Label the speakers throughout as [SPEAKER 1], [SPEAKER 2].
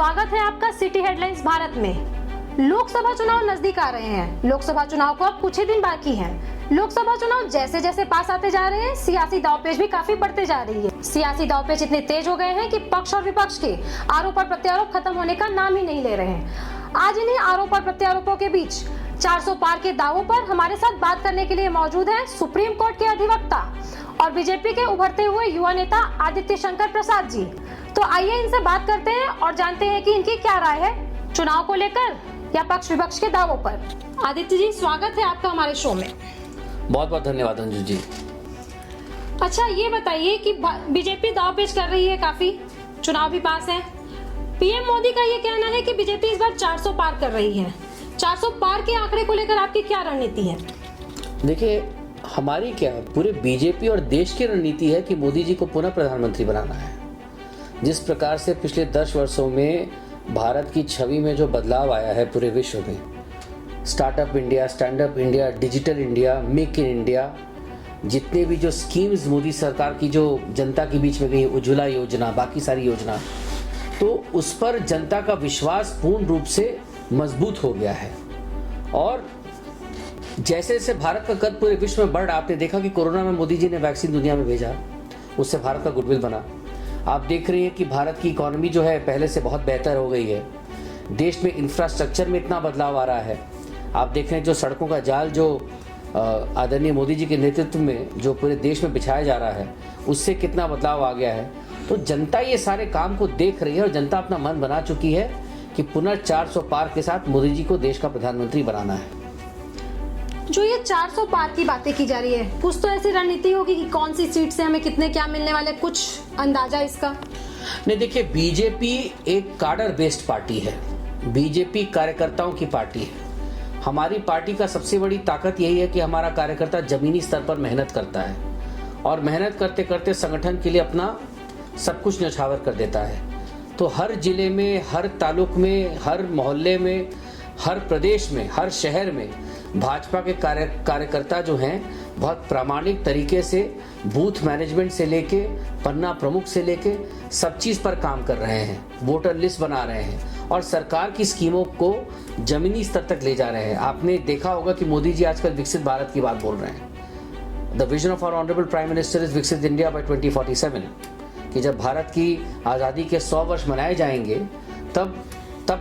[SPEAKER 1] स्वागत है आपका सिटी हेडलाइंस भारत में। लोकसभा चुनाव नजदीक आ रहे हैं। लोकसभा चुनाव को अब कुछ ही दिन बाकी हैं। लोकसभा चुनाव जैसे जैसे पास आते जा रहे हैं, सियासी दांवपेच भी काफी बढ़ते जा रही है। सियासी दांवपेच इतने तेज हो गए हैं कि पक्ष और विपक्ष के आरोप और प्रत्यारोप खत्म होने का नाम ही नहीं ले रहे हैं। आज इन्हीं आरोप और प्रत्यारोपों के बीच 400 पार के दावों पर हमारे साथ बात करने के लिए मौजूद है सुप्रीम कोर्ट के अधिवक्ता और बीजेपी के उभरते हुए युवा नेता आदित्य शंकर प्रसाद जी। तो आइए इनसे बात करते हैं और जानते हैं कि इनकी क्या राय है चुनाव को लेकर या पक्ष विपक्ष के दावों पर। आदित्य जी, स्वागत है आपका हमारे शो में।
[SPEAKER 2] बहुत बहुत धन्यवाद अंजू जी।
[SPEAKER 1] अच्छा, ये बताइए कि बीजेपी दांवपेच कर रही है काफी, चुनाव भी पास है। पीएम मोदी का ये कहना है कि बीजेपी इस बार 400 पार कर रही है। 400 पार के आंकड़े को लेकर आपकी क्या रणनीति है?
[SPEAKER 2] देखिए, हमारी क्या पूरे बीजेपी और देश की रणनीति है कि मोदी जी को पुनः प्रधानमंत्री बनाना है। जिस प्रकार से पिछले 10 वर्षों में भारत की छवि में जो बदलाव आया है पूरे विश्व में, startup India, stand up India, digital India, make in India, जितने भी जो स्कीम्स मोदी सरकार की जो जनता के बीच में गई, उज्ज्वला योजना, बाकी सारी योजना, तो उस पर जनता का विश्वास पूर्ण रूप से मजबूत हो गया है। और जैसे जैसे भारत का कद पूरे विश्व में बढ़ रहा, आपने देखा कि कोरोना में मोदी जी ने वैक्सीन दुनिया में भेजा, उससे भारत का गुडविल बना। आप देख रहे हैं कि भारत की इकोनॉमी जो है पहले से बहुत बेहतर हो गई है। देश में इंफ्रास्ट्रक्चर में इतना बदलाव आ रहा है। आप देख रहे हैं जो सड़कों का जाल जो आदरणीय मोदी जी के नेतृत्व में जो पूरे देश में बिछाया जा रहा है, उससे कितना बदलाव आ गया है। तो जनता ये सारे काम को देख रही है और जनता अपना मन बना चुकी है कि पुनः 400 पार के साथ मोदी जी को देश का प्रधानमंत्री बनाना है।
[SPEAKER 1] जो ये 400 पार की बातें की जा रही है, कुछ तो ऐसी रणनीति होगी कि कौन सी सीट से हमें कितने क्या मिलने वाले, कुछ अंदाजा इसका?
[SPEAKER 2] नहीं, देखिए, बीजेपी एक कार्डर बेस्ड पार्टी है। बीजेपी कार्यकर्ताओं की पार्टी है। हमारी पार्टी का सबसे बड़ी ताकत यही है कि हमारा कार्यकर्ता जमीनी स्तर पर मेहनत करता है और मेहनत करते करते संगठन के लिए अपना सब कुछ न्यौछावर कर देता है। तो हर जिले में, हर तालुक में, हर मोहल्ले में, हर प्रदेश में, हर शहर में भाजपा के कार्यकर्ता जो हैं बहुत प्रामाणिक तरीके से बूथ मैनेजमेंट से लेके पन्ना प्रमुख से लेके सब चीज़ पर काम कर रहे हैं, वोटर लिस्ट बना रहे हैं और सरकार की स्कीमों को जमीनी स्तर तक ले जा रहे हैं। आपने देखा होगा कि मोदी जी आजकल विकसित भारत की बात बोल रहे हैं। The vision of our honourable prime minister is विकसित इंडिया बाय 2047, कि जब भारत की आज़ादी के 100 वर्ष मनाए जाएंगे तब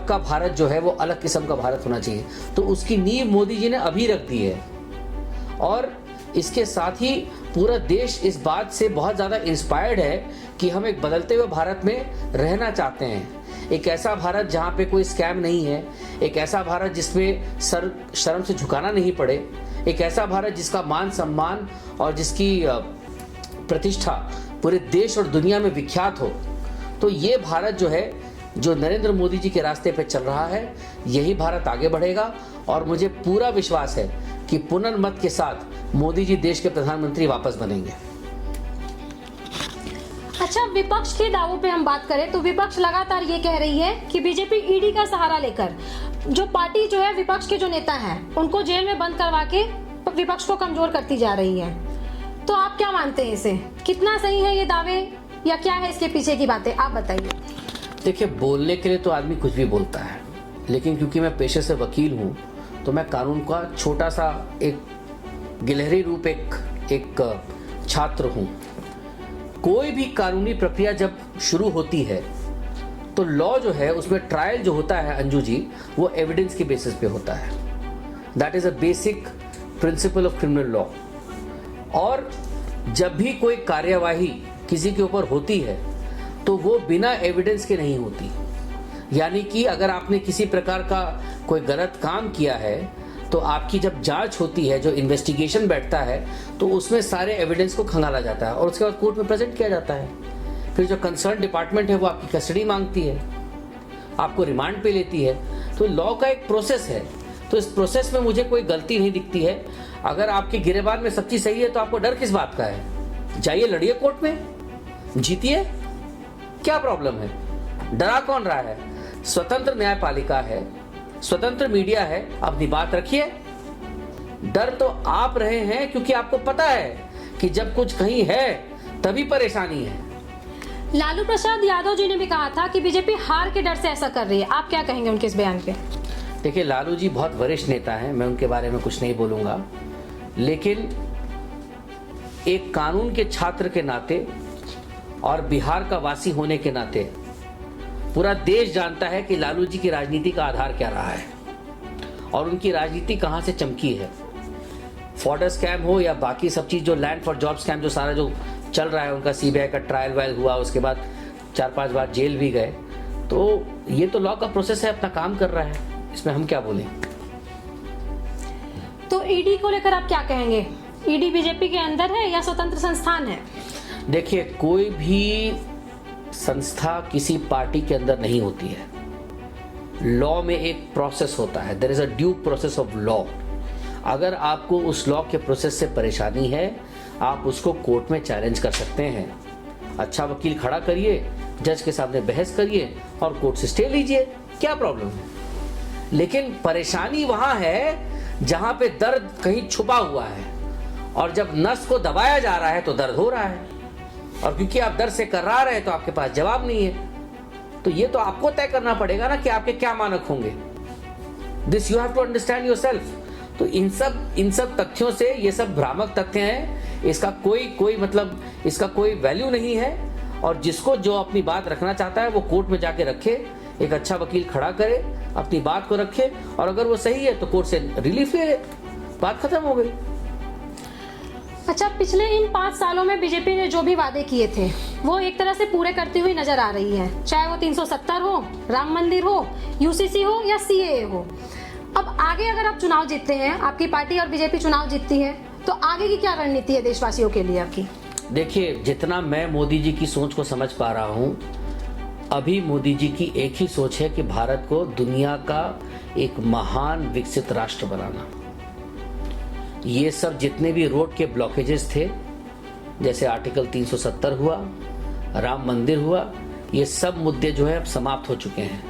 [SPEAKER 2] का भारत जो है वो अलग किस्म का भारत होना चाहिए। तो उसकी नींव मोदी जी ने अभी रख दी है और इसके साथ ही पूरा देश इस बात से बहुत ज़्यादा इंस्पायर्ड है कि हम एक बदलते हुए भारत में रहना चाहते हैं। एक ऐसा भारत जहाँ पे कोई स्कैम नहीं है, एक ऐसा भारत जिसमें सर शर्म से झुकाना नहीं पड़े, एक ऐसा भारत जिसका मान सम्मान और जिसकी प्रतिष्ठा पूरे देश और दुनिया में विख्यात हो। तो ये भारत जो है, जो नरेंद्र मोदी जी के रास्ते पे चल रहा है, यही भारत आगे बढ़ेगा और मुझे पूरा विश्वास है कि पुनर्मत के साथ मोदी जी देश के प्रधानमंत्री वापस बनेंगे।
[SPEAKER 1] अच्छा, विपक्ष के दावों पे हम बात करें तो विपक्ष लगातार ये कह रही है कि बीजेपी ईडी का सहारा लेकर जो पार्टी जो है, विपक्ष के जो नेता हैं उनको जेल में बंद करवा के विपक्ष को कमजोर करती जा रही है। तो आप क्या मानते हैं, इसे कितना सही है ये दावे या क्या है इसके पीछे की बातें, आप बताइए।
[SPEAKER 2] देखिए, बोलने के लिए तो आदमी कुछ भी बोलता है, लेकिन क्योंकि मैं पेशे से वकील हूँ तो मैं कानून का छोटा सा एक गिलहरी रूप एक छात्र हूँ। कोई भी कानूनी प्रक्रिया जब शुरू होती है तो लॉ जो है उसमें ट्रायल जो होता है अंजू जी, वो एविडेंस के बेसिस पे होता है। That is a basic principle of criminal law. और जब भी कोई कार्यवाही किसी के ऊपर होती है तो वो बिना एविडेंस के नहीं होती। यानी कि अगर आपने किसी प्रकार का कोई गलत काम किया है तो आपकी जब जांच होती है, जो इन्वेस्टिगेशन बैठता है, तो उसमें सारे एविडेंस को खंगाला जाता है और उसके बाद कोर्ट में प्रेजेंट किया जाता है। फिर जो कंसर्न डिपार्टमेंट है वो आपकी कस्टडी मांगती है, आपको रिमांड पे लेती है। तो लॉ का एक प्रोसेस है। तो इस प्रोसेस में मुझे कोई गलती नहीं दिखती है। अगर आपके गिरेबान में सब चीज सही है तो आपको डर किस बात का है? जाइए, लड़िए कोर्ट में, जीतिए, क्या प्रॉब्लम है? डरा कौन रहा है? स्वतंत्र न्यायपालिका है, स्वतंत्र मीडिया है, अपनी बात रखिए। डर तो आप रहे हैं क्योंकि आपको पता है कि जब कुछ कहीं है तभी परेशानी है।
[SPEAKER 1] लालू प्रसाद यादव जी ने भी कहा था कि बीजेपी हार के डर से ऐसा कर रही है, आप क्या कहेंगे उनके इस बयान पे?
[SPEAKER 2] देखिए, लालू जी बहुत वरिष्ठ नेता हैं, मैं उनके बारे में कुछ नहीं बोलूंगा, लेकिन एक कानून के छात्र के नाते और बिहार का वासी होने के नाते पूरा देश जानता है कि लालू जी की राजनीति का आधार क्या रहा है और उनकी राजनीति कहां से चमकी है। फॉर्डर स्कैम हो या बाकी सब चीज, जो लैंड फॉर जॉब स्कैम जो सारा जो चल रहा है, उनका सीबीआई का ट्रायल वायल हुआ, उसके बाद 4-5 बार जेल भी गए, तो ये तो लॉ का प्रोसेस है, अपना काम कर रहा है, इसमें हम क्या बोलें।
[SPEAKER 1] तो ईडी को लेकर आप क्या कहेंगे? ईडी बीजेपी के अंदर है या स्वतंत्र संस्थान है?
[SPEAKER 2] देखिए, कोई भी संस्था किसी पार्टी के अंदर नहीं होती है। लॉ में एक प्रोसेस होता है, there is a due process of law. अगर आपको उस लॉ के प्रोसेस से परेशानी है, आप उसको कोर्ट में चैलेंज कर सकते हैं। अच्छा वकील खड़ा करिए, जज के सामने बहस करिए और कोर्ट से स्टे लीजिए, क्या प्रॉब्लम है। लेकिन परेशानी वहां है जहां पे दर्द कहीं छुपा हुआ है, और जब नस को दबाया जा रहा है तो दर्द हो रहा है, और क्योंकि आप दर्द से कर्रा रहे हैं तो आपके पास जवाब नहीं है। तो ये तो आपको तय करना पड़ेगा ना कि आपके क्या मानक होंगे। This you have to understand yourself. तो इन सब तथ्यों से, ये सब भ्रामक तथ्य हैं, इसका कोई मतलब इसका कोई वैल्यू नहीं है। और जिसको जो अपनी बात रखना चाहता है वो कोर्ट में जाके रखे, एक अच्छा वकील खड़ा करे, अपनी बात को रखे, और अगर वो सही है तो कोर्ट से रिलीफ ले ले, बात खत्म हो गई।
[SPEAKER 1] अच्छा, पिछले इन 5 सालों में बीजेपी ने जो भी वादे किए थे वो एक तरह से पूरे करती हुई नजर आ रही है, चाहे वो 370 हो, राम मंदिर हो, यूसीसी हो या सीएए हो। अब आगे अगर आप चुनाव जीतते हैं, आपकी पार्टी और बीजेपी चुनाव जीतती है, तो आगे की क्या रणनीति है देशवासियों के लिए आपकी?
[SPEAKER 2] देखिए, जितना मैं मोदी जी की सोच को समझ पा रहा हूं, अभी मोदी जी की एक ही सोच है कि भारत को दुनिया का एक महान विकसित राष्ट्र बनाना। ये सब जितने भी रोड के ब्लॉकेजेस थे, जैसे आर्टिकल 370 हुआ, राम मंदिर हुआ, ये सब मुद्दे जो है अब समाप्त हो चुके हैं।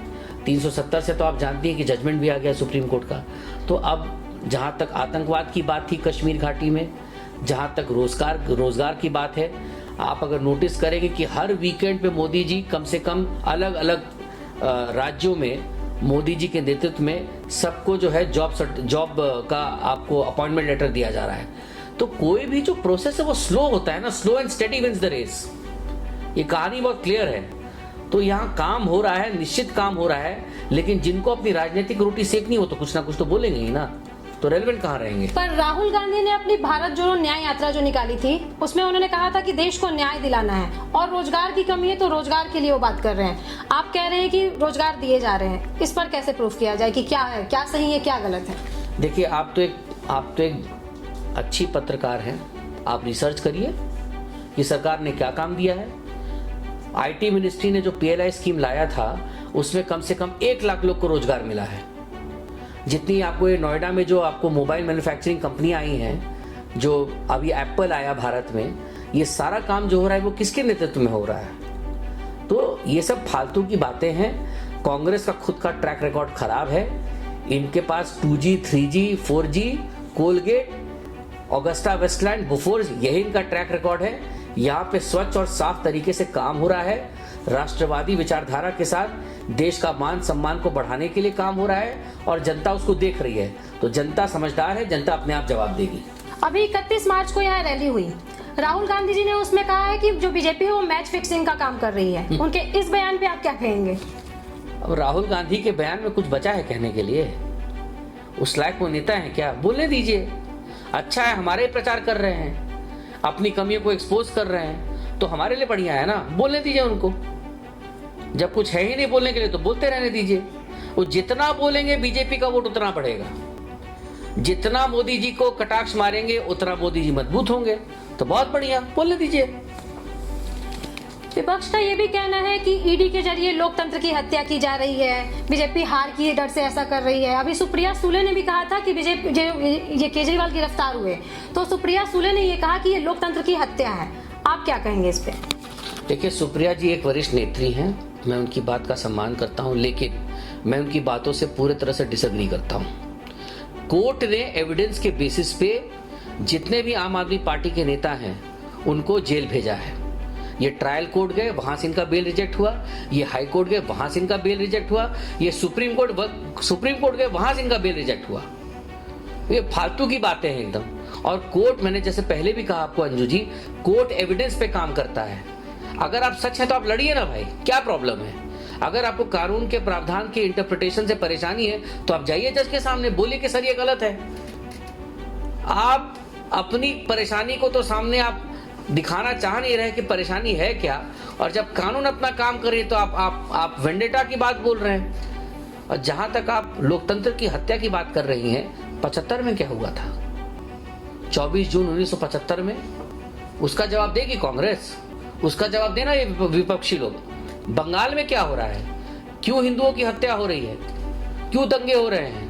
[SPEAKER 2] 370 से तो आप जानती हैं कि जजमेंट भी आ गया सुप्रीम कोर्ट का। तो अब जहां तक आतंकवाद की बात थी कश्मीर घाटी में, जहां तक रोजगार की बात है, आप अगर नोटिस करेंगे कि हर वीकेंड पे मोदी जी कम से कम अलग अलग राज्यों में मोदी जी के नेतृत्व में सबको जो है जॉब का आपको अपॉइंटमेंट लेटर दिया जा रहा है। तो कोई भी जो प्रोसेस है वो स्लो होता है ना, slow and steady wins the race. ये कहानी बहुत क्लियर है। तो यहाँ काम हो रहा है, निश्चित काम हो रहा है, लेकिन जिनको अपनी राजनीतिक रोटी सेकनी हो तो कुछ ना कुछ तो बोलेंगे ही ना, तो रेलेवेंट कहाँ रहेंगे।
[SPEAKER 1] पर राहुल गांधी ने अपनी भारत जोड़ो न्याय यात्रा जो निकाली थी, उसमें उन्होंने कहा था कि देश को न्याय दिलाना है और रोजगार की कमी है, तो रोजगार के लिए वो बात कर रहे हैं। आप कह रहे हैं कि रोजगार दिए जा रहे हैं, इस पर कैसे प्रूफ किया जाए कि क्या है, क्या सही है, क्या गलत है? देखिए,
[SPEAKER 2] आप तो एक अच्छी पत्रकार हैं, आप रिसर्च करिए कि सरकार ने क्या काम दिया है। IT मिनिस्ट्री ने जो PLI स्कीम लाया था, उसमें कम से कम 1 लाख लोग को रोजगार मिला है। जितनी आपको ये नोएडा में जो आपको मोबाइल मैन्युफैक्चरिंग कंपनियां आई हैं, जो अभी एप्पल आया भारत में, ये सारा काम जो हो रहा है वो किसके नेतृत्व में हो रहा है? तो ये सब फालतू की बातें हैं। कांग्रेस का खुद का ट्रैक रिकॉर्ड खराब है। इनके पास 2G, 3G, 4G, Coalgate, Augusta Westland, Bofors, यही इनका ट्रैक रिकॉर्ड है। यहाँ पे स्वच्छ और साफ तरीके से काम हो रहा है। राष्ट्रवादी विचारधारा के साथ देश का मान सम्मान को बढ़ाने के लिए काम हो रहा है, और जनता उसको देख रही है। तो जनता समझदार है, जनता अपने आप जवाब देगी।
[SPEAKER 1] अभी 31 मार्च को यहाँ रैली हुई, राहुल गांधी जी ने उसमें कहा है कि जो बीजेपी है वो मैच फिक्सिंग का काम कर रही है। उनके इस बयान पे आप क्या कहेंगे?
[SPEAKER 2] अब राहुल गांधी के बयान में कुछ बचा है कहने के लिए? उस लायक वो नेता है क्या? बोलने दीजिए। अच्छा है, हमारे प्रचार कर रहे हैं, अपनी कमियों को एक्सपोज कर रहे हैं, तो हमारे लिए बढ़िया है ना, बोलने दीजिए उनको। जब कुछ है ही नहीं बोलने के लिए तो बोलते रहने दीजिए। वो जितना बोलेंगे बीजेपी का वोट उतना बढ़ेगा। जितना मोदी जी को कटाक्ष मारेंगे उतना मोदी जी मजबूत होंगे। तो बहुत बढ़िया, बोलने दीजिए।
[SPEAKER 1] विपक्ष का ये भी कहना है कि ईडी के जरिए लोकतंत्र की हत्या की जा रही है, बीजेपी हार की डर से ऐसा कर रही है। अभी सुप्रिया सुले ने भी कहा था कि बीजेपी ये केजरीवाल गिरफ्तार हुए, तो सुप्रिया सुले ने ये कहा कि ये लोकतंत्र की हत्या है। आप क्या कहेंगे इस पे?
[SPEAKER 2] देखिए, सुप्रिया जी एक वरिष्ठ नेत्री हैं, मैं उनकी बात का सम्मान करता हूं, लेकिन मैं उनकी बातों से पूरी तरह से डिसएग्री करता हूं। कोर्ट ने एविडेंस के बेसिस पे जितने भी आम आदमी पार्टी के नेता हैं उनको जेल भेजा है। ये ट्रायल कोर्ट गए, वहां से इनका बेल रिजेक्ट हुआ, ये हाई कोर्ट गए, वहां से इनका बेल रिजेक्ट हुआ, ये सुप्रीम कोर्ट गए, वहां से इनका बेल रिजेक्ट हुआ। ये फालतू की बातें हैं एकदम। और कोर्ट, मैंने जैसे पहले भी कहा आपको अंजू जी, कोर्ट एविडेंस पे काम करता है। अगर आप सच है तो आप लड़िए ना भाई, क्या प्रॉब्लम है? अगर आपको कानून के प्रावधान के इंटरप्रिटेशन से परेशानी है तो आप जाइए जज के सामने, बोलिए कि सर ये गलत है। आप अपनी परेशानी को तो सामने आप दिखाना चाह नहीं रहे कि परेशानी है क्या, और जब कानून अपना काम करे तो आप वेंडेटा की बात बोल रहे हैं। और जहां तक आप लोकतंत्र की हत्या की बात कर रही हैं, 75 में क्या हुआ था? 24 जून 1975 में उसका जवाब देगी कांग्रेस, उसका जवाब देना ये विपक्षी लोग। बंगाल में क्या हो रहा है, क्यों हिंदुओं की हत्या हो रही है, क्यों दंगे हो रहे हैं,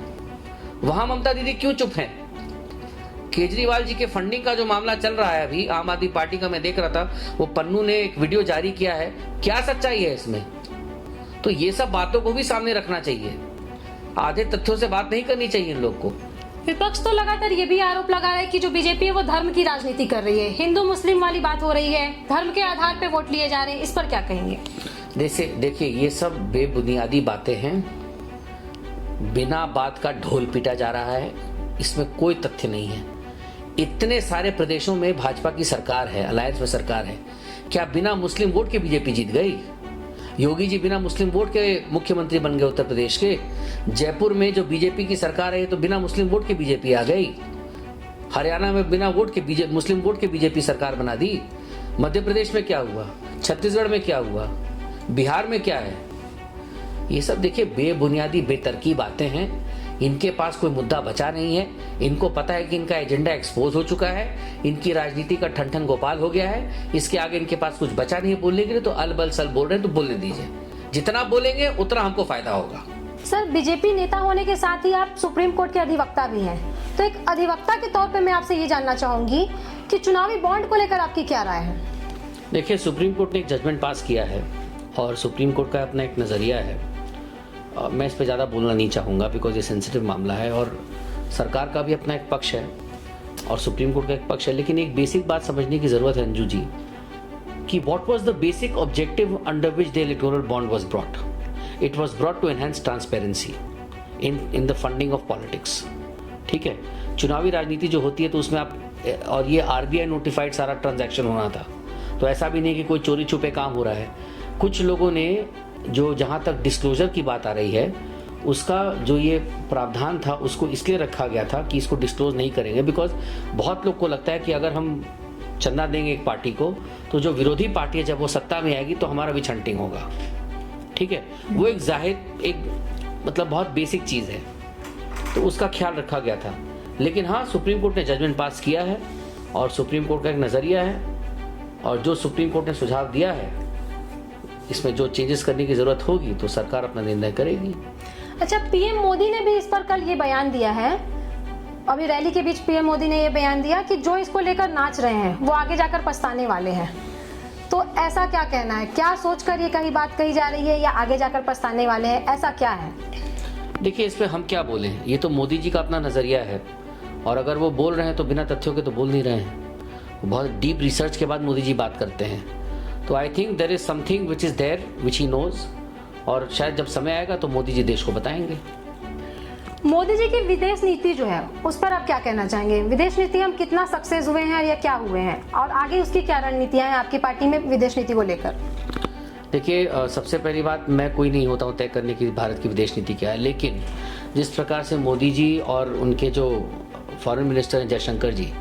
[SPEAKER 2] वहां ममता दीदी क्यों चुप हैं? केजरीवाल जी के फंडिंग का जो मामला चल रहा है अभी, आम आदमी पार्टी का मैं देख रहा था, वो पन्नू ने एक वीडियो जारी किया है, क्या सच्चाई है इसमें? तो ये सब बातों को भी सामने रखना चाहिए, आधे तथ्यों से बात नहीं करनी चाहिए इन लोग को।
[SPEAKER 1] विपक्ष तो लगातार ये भी आरोप लगा रहा है कि जो बीजेपी है वो धर्म की राजनीति कर रही है, हिंदू मुस्लिम वाली बात हो रही है, धर्म के आधार पे वोट लिए जा रहे हैं, इस पर क्या कहेंगे?
[SPEAKER 2] देखिए ये सब बेबुनियादी बातें हैं, बिना बात का ढोल पीटा जा रहा है, इसमें कोई तथ्य नहीं है। इतने सारे प्रदेशों में भाजपा की सरकार है, अलायंस में सरकार है, क्या बिना मुस्लिम वोट के बीजेपी जीत गई? योगी जी बिना मुस्लिम वोट के मुख्यमंत्री बन गए उत्तर प्रदेश के। जयपुर में जो बीजेपी की सरकार है तो बिना मुस्लिम वोट के बीजेपी आ गई। हरियाणा में बिना वोट के मुस्लिम वोट के बीजेपी सरकार बना दी। मध्य प्रदेश में क्या हुआ, छत्तीसगढ़ में क्या हुआ, बिहार में क्या है? ये सब देखिए बेबुनियादी बेतरकी बातें हैं, इनके पास कोई मुद्दा बचा नहीं है। इनको पता है कि इनका एजेंडा एक्सपोज हो चुका है, इनकी राजनीति का ठन गोपाल हो गया है, इसके आगे इनके पास कुछ बचा नहीं है बोलने के लिए, तो अलबल सल बोल रहे हैं तो बोलने दीजिए, जितना बोलेंगे उतना हमको फायदा होगा।
[SPEAKER 1] सर, बीजेपी नेता होने के साथ ही आप सुप्रीम कोर्ट के अधिवक्ता भी हैं, तो एक अधिवक्ता के तौर पे मैं आपसे ये जानना चाहूंगी कि चुनावी बॉन्ड को लेकर आपकी क्या राय है?
[SPEAKER 2] देखिए, सुप्रीम कोर्ट ने एक जजमेंट पास किया है और सुप्रीम कोर्ट का अपना एक नज़रिया है। मैं इस पर ज़्यादा बोलना नहीं चाहूँगा बिकॉज ये सेंसिटिव मामला है और सरकार का भी अपना एक पक्ष है और सुप्रीम कोर्ट का एक पक्ष है। लेकिन एक बेसिक बात समझने की ज़रूरत है अंजू जी कि what was the basic objective under which the electoral bond was brought. It was brought to enhance transparency in the funding of politics. ठीक है, चुनावी राजनीति जो होती है तो उसमें आप, और ये आरबीआई नोटिफाइड सारा ट्रांजैक्शन होना था, तो ऐसा भी नहीं कि कोई चोरी छुपे काम हो रहा है। कुछ लोगों ने जो, जहाँ तक डिस्क्लोजर की बात आ रही है, उसका जो ये प्रावधान था उसको इसलिए रखा गया था कि इसको डिस्क्लोज नहीं करेंगे बिकॉज बहुत लोग को लगता है कि अगर हम चंदा देंगे एक पार्टी को तो जो विरोधी पार्टी है जब वो सत्ता में आएगी तो हमारा भी छंटिंग होगा। ठीक है, वो एक जाहिर एक मतलब बहुत बेसिक चीज़ है, तो उसका ख्याल रखा गया था। लेकिन हाँ, सुप्रीम कोर्ट ने जजमेंट पास किया है और सुप्रीम कोर्ट का एक नज़रिया है और जो सुप्रीम कोर्ट ने सुझाव दिया है इसमें जो चेंजेस करने की जरूरत होगी तो सरकार अपना निर्णय करेगी।
[SPEAKER 1] अच्छा, पीएम मोदी ने भी इस पर कल ये बयान दिया है, अभी रैली के बीच पीएम मोदी ने ये बयान दिया कि जो इसको लेकर नाच रहे हैं वो आगे जाकर पछताने वाले हैं। तो ऐसा क्या कहना है, क्या सोचकर ये कहीं बात कही जा रही है या आगे जाकर पछताने वाले हैं, ऐसा क्या है?
[SPEAKER 2] देखिए, इस पे हम क्या बोलें, ये तो मोदी जी का अपना नजरिया है और अगर वो बोल रहे हैं तो बिना तथ्यों के तो बोल नहीं रहे हैं, बहुत डीप रिसर्च के बाद मोदी जी बात करते हैं। तो I think there is something which is there which he knows, और शायद जब समय आएगा तो मोदी जी देश को बताएंगे।
[SPEAKER 1] मोदी जी की विदेश नीति जो है उस पर आप क्या कहना चाहेंगे? विदेश नीति हम कितना सक्सेस हुए हैं या क्या हुए हैं, और आगे उसकी क्या रणनीतियां हैं आपकी पार्टी में विदेश नीति को लेकर?
[SPEAKER 2] देखिए, सबसे पहली बात, मैं कोई नहीं होता हूँ तय करने की भारत की विदेश नीति क्या है, लेकिन जिस प्रकार से मोदी जी और उनके जो फॉरेन मिनिस्टर हैं जयशंकर जी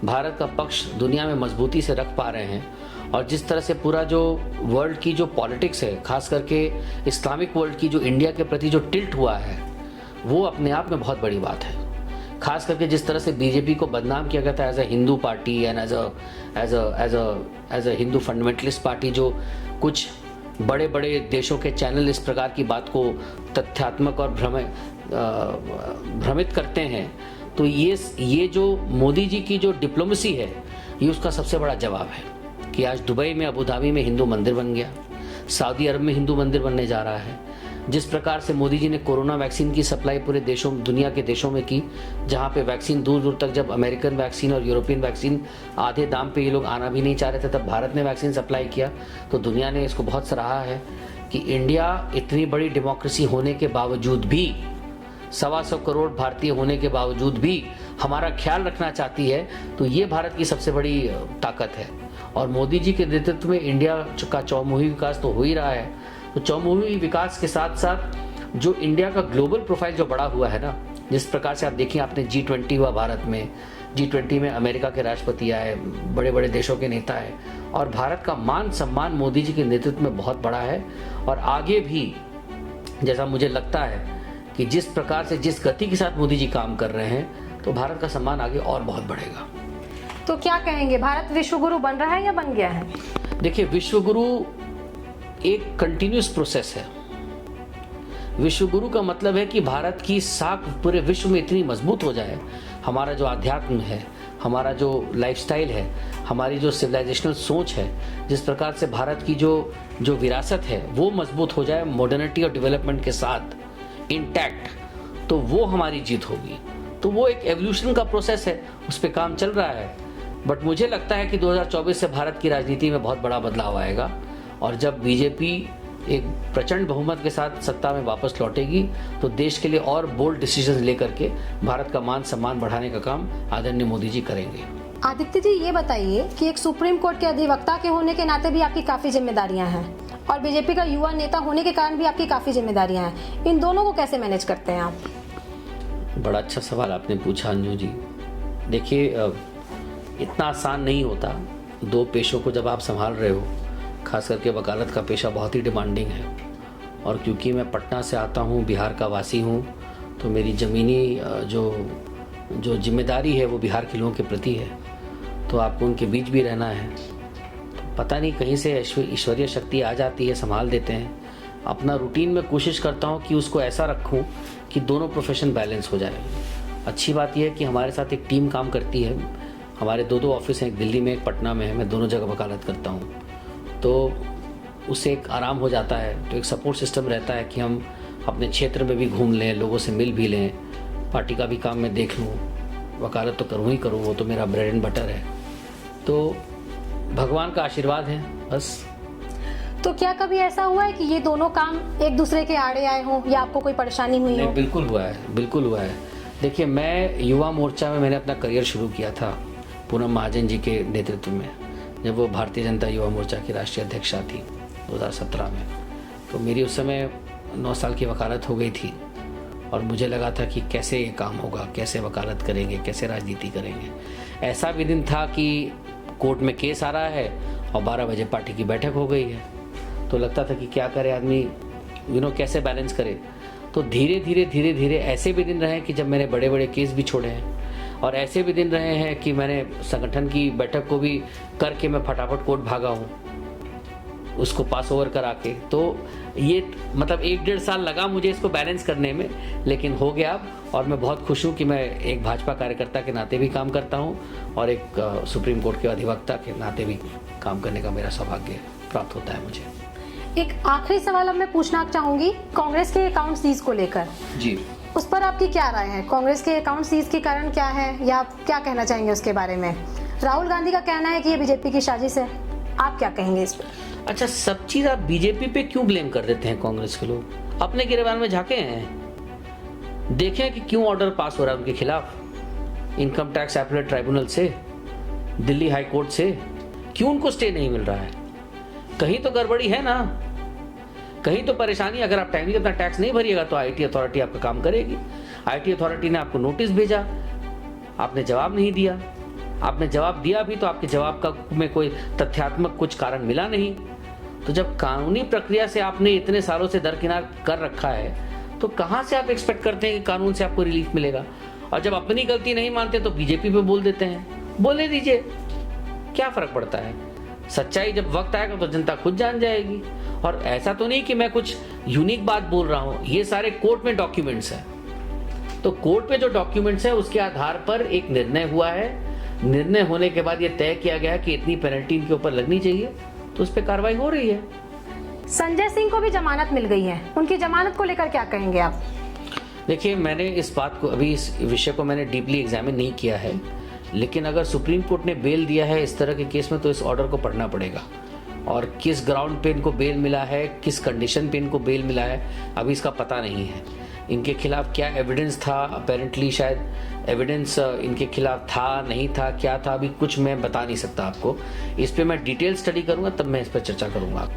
[SPEAKER 2] भारत का पक्ष दुनिया में मजबूती से रख पा रहे हैं, और जिस तरह से पूरा जो वर्ल्ड की जो पॉलिटिक्स है, खास करके इस्लामिक वर्ल्ड की जो इंडिया के प्रति जो टिल्ट हुआ है, वो अपने आप में बहुत बड़ी बात है। खास करके जिस तरह से बीजेपी को बदनाम किया गया था as a Hindu party and as a Hindu fundamentalist party, जो कुछ बड़े बड़े देशों के चैनल इस प्रकार की बात को तथ्यात्मक और भ्रमित करते हैं, तो ये जो मोदी जी की जो डिप्लोमेसी है, ये उसका सबसे बड़ा जवाब है कि आज दुबई में, अबू धाबी में हिंदू मंदिर बन गया, सऊदी अरब में हिंदू मंदिर बनने जा रहा है, जिस प्रकार से मोदी जी ने कोरोना वैक्सीन की सप्लाई पूरे देशों, दुनिया के देशों में की, जहां पे वैक्सीन दूर दूर तक, जब अमेरिकन वैक्सीन और यूरोपियन वैक्सीन आधे दाम पे ये लोग आना भी नहीं चाह रहे थे, तब भारत ने वैक्सीन सप्लाई किया। तो दुनिया ने इसको बहुत सराहा है कि इंडिया इतनी बड़ी डेमोक्रेसी होने के बावजूद भी, 125 करोड़ भारतीय होने के बावजूद भी हमारा ख्याल रखना चाहती है। तो ये भारत की सबसे बड़ी ताकत है। और मोदी जी के नेतृत्व में इंडिया का चौमुखी विकास तो हो ही रहा है। तो चौमुखी विकास के साथ साथ जो इंडिया का ग्लोबल प्रोफाइल जो बड़ा हुआ है ना, जिस प्रकार से आप देखिए, आपने G20 हुआ भारत में, G20 में अमेरिका के राष्ट्रपति आए, बड़े बड़े देशों के नेता आए, और भारत का मान सम्मान मोदी जी के नेतृत्व में बहुत बड़ा है। और आगे भी जैसा मुझे लगता है कि जिस प्रकार से, जिस गति के साथ मोदी जी काम कर रहे हैं, तो भारत का सम्मान आगे और बहुत बढ़ेगा।
[SPEAKER 1] तो क्या कहेंगे, भारत विश्व गुरु बन रहा है या बन गया है?
[SPEAKER 2] देखिए, विश्व गुरु एक कंटिन्यूस प्रोसेस है। विश्व गुरु का मतलब है कि भारत की साख पूरे विश्व में इतनी मजबूत हो जाए, हमारा जो आध्यात्म है, हमारा जो लाइफस्टाइल है, हमारी जो सिविलाइजेशनल सोच है, जिस प्रकार से भारत की जो विरासत है वो मजबूत हो जाए मॉडर्निटी और डेवलपमेंट के साथ इंटैक्ट, तो वो हमारी जीत होगी। तो वो एक एवोल्यूशन का प्रोसेस है, उस पर काम चल रहा है। बट मुझे लगता है कि 2024 से भारत की राजनीति में बहुत बड़ा बदलाव आएगा, और जब बीजेपी एक प्रचंड बहुमत के साथ सत्ता में वापस लौटेगी, तो देश के लिए और बोल्ड डिसीजन लेकर के भारत का मान सम्मान बढ़ाने का काम आदरणीय मोदी जी करेंगे।
[SPEAKER 1] आदित्य जी, ये बताइए कि एक सुप्रीम कोर्ट के अधिवक्ता के होने के नाते भी आपकी काफी जिम्मेदारियां हैं, और बीजेपी का युवा नेता होने के कारण भी आपकी काफी जिम्मेदारियां हैं। इन दोनों को कैसे मैनेज करते हैं आप?
[SPEAKER 2] बड़ा अच्छा सवाल आपने पूछा अंजू जी। देखिए, इतना आसान नहीं होता। दो पेशों को जब आप संभाल रहे हो, खास करके वकालत का पेशा बहुत ही डिमांडिंग है, और क्योंकि मैं पटना से आता हूँ, बिहार का वासी हूँ, तो मेरी ज़मीनी जो जिम्मेदारी है वो बिहार के लोगों के प्रति है। तो आपको उनके बीच भी रहना है। तो पता नहीं कहीं से ईश्वरीय शक्ति आ जाती है, संभाल देते हैं। अपना रूटीन में कोशिश करता हूँ कि उसको ऐसा रखूँ कि दोनों प्रोफेशन बैलेंस हो जाए। अच्छी बात यह है कि हमारे साथ एक टीम काम करती है। हमारे दो ऑफिस हैं, एक दिल्ली में, एक पटना में है। मैं दोनों जगह वकालत करता हूँ, तो उससे एक आराम हो जाता है। तो एक सपोर्ट सिस्टम रहता है कि हम अपने क्षेत्र में भी घूम लें, लोगों से मिल भी लें, पार्टी का भी काम मैं देख लूँ। वकालत तो करूँ ही करूँ, वो तो मेरा ब्रेड एंड बटर है। तो भगवान का आशीर्वाद है बस।
[SPEAKER 1] तो क्या कभी ऐसा हुआ है कि ये दोनों काम एक दूसरे के आड़े आए हों, या आपको कोई परेशानी हुई हो?
[SPEAKER 2] बिल्कुल हुआ है, बिल्कुल हुआ है। देखिए, मैं युवा मोर्चा में मैंने अपना करियर शुरू किया था पूनम महाजन जी के नेतृत्व में, जब वो भारतीय जनता युवा मोर्चा की राष्ट्रीय अध्यक्षा थी 2017 में। तो मेरी उस समय 9 साल की वकालत हो गई थी, और मुझे लगा था कि कैसे ये काम होगा, कैसे वकालत करेंगे, कैसे राजनीति करेंगे। ऐसा भी दिन था कि कोर्ट में केस आ रहा है और 12 बजे पार्टी की बैठक हो गई है। तो लगता था कि क्या करे आदमी, कैसे बैलेंस करे। तो धीरे धीरे ऐसे भी दिन रहे कि जब मैंने बड़े बड़े केस भी छोड़े हैं, और ऐसे भी दिन रहे हैं कि मैंने संगठन की बैठक को भी करके मैं फटाफट कोर्ट भागा हूँ, उसको पास ओवर करा के। तो ये मतलब 1-1.5 साल लगा मुझे इसको बैलेंस करने में, लेकिन हो गया अब। और मैं बहुत खुश हूँ कि मैं एक भाजपा कार्यकर्ता के नाते भी काम करता हूँ, और एक सुप्रीम कोर्ट के अधिवक्ता के नाते भी काम करने का मेरा सौभाग्य प्राप्त होता है मुझे।
[SPEAKER 1] एक आखिरी सवाल अब मैं पूछना चाहूंगी कांग्रेस के अकाउंट सीज को लेकर।
[SPEAKER 2] जी,
[SPEAKER 1] उस पर आपकी क्या राय है? कांग्रेस के अकाउंट सीज के कारण क्या है, या आप क्या कहना चाहेंगे उसके बारे में? राहुल गांधी का कहना है कि ये बीजेपी की साजिश है, आप क्या कहेंगे इस पर?
[SPEAKER 2] अच्छा, सब चीज आप बीजेपी पे क्यों ब्लेम कर देते हैं? कांग्रेस के लोग अपने गिरबान में झांके हैं, देखें कि क्यों ऑर्डर पास हो रहा है उनके खिलाफ इनकम टैक्स अपीलेट ट्राइब्यूनल से, दिल्ली हाई कोर्ट से। क्यों उनको स्टे नहीं मिल रहा है? कहीं तो गड़बड़ी है ना, कहीं तो परेशानी। अगर आप टाइमली अपना टैक्स नहीं भरिएगा तो आईटी अथॉरिटी आपका काम करेगी। आईटी अथॉरिटी ने आपको नोटिस भेजा, आपने जवाब नहीं दिया। आपने जवाब दिया भी तो आपके जवाब का में कोई तथ्यात्मक कुछ कारण मिला नहीं। तो जब कानूनी प्रक्रिया से आपने इतने सालों से दरकिनार कर रखा है, तो कहां से आप एक्सपेक्ट करते हैं कि कानून से आपको रिलीफ मिलेगा? और जब अपनी गलती नहीं मानते तो बीजेपी पे बोल देते हैं। बोलने दीजिए, क्या फर्क पड़ता है? सच्चाई जब वक्त आएगा तो जनता खुद जान जाएगी। और ऐसा तो नहीं कि मैं कुछ यूनिक बात बोल रहा हूं, ये सारे कोर्ट में डॉक्यूमेंट्स हैं। तो कोर्ट में जो डॉक्यूमेंट्स है उसके आधार पर एक निर्णय हुआ है। निर्णय होने के बाद ये तय किया गया कि इतनी पेनल्टी इनके ऊपर लगनी चाहिए, तो उस पर कार्रवाई हो रही है।
[SPEAKER 1] संजय सिंह को भी जमानत मिल गई है, उनकी जमानत को लेकर क्या कहेंगे आप?
[SPEAKER 2] देखिए, मैंने इस बात को अभी इस विषय को मैंने डीपली एग्जामिन नहीं किया है, लेकिन अगर सुप्रीम कोर्ट ने बेल दिया है इस तरह के केस में तो इस ऑर्डर को पढ़ना पड़ेगा और किस ग्राउंड पे इनको बेल मिला है, किस कंडीशन पे इनको बेल मिला है, अभी इसका पता नहीं है। इनके खिलाफ क्या एविडेंस था, अपेरेंटली शायद एविडेंस इनके खिलाफ था, नहीं था, क्या था, अभी कुछ मैं बता नहीं सकता आपको। इस पे मैं डिटेल स्टडी करूंगा तब मैं इस पर चर्चा करूंगा।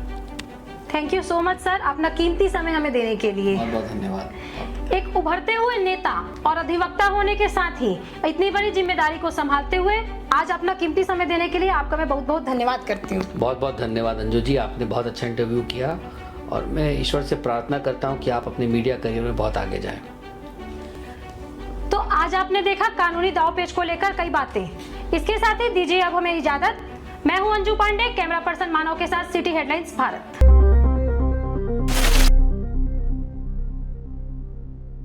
[SPEAKER 1] Thank you so much sir, अपना कीमती समय हमें देने के लिए।
[SPEAKER 2] बहुत बहुत धन्यवाद।
[SPEAKER 1] एक उभरते हुए नेता और अधिवक्ता होने के साथ ही इतनी बड़ी जिम्मेदारी को संभालते हुए आज अपना कीमती समय देने के लिए आपका मैं बहुत बहुत धन्यवाद करती हूँ।
[SPEAKER 2] बहुत बहुत धन्यवाद अंजू जी, आपने बहुत अच्छा इंटरव्यू किया और मैं ईश्वर से प्रार्थना करता हूँ कि आप अपने मीडिया करियर में बहुत आगे जाएं।
[SPEAKER 1] तो आज आपने देखा कानूनी दांव-पेच को लेकर कई बातें। इसके साथ ही दीजिए अब हमें इजाजत। मैं हूँ अंजू पांडे, कैमरा पर्सन मानव के साथ सिटी हेडलाइंस भारत।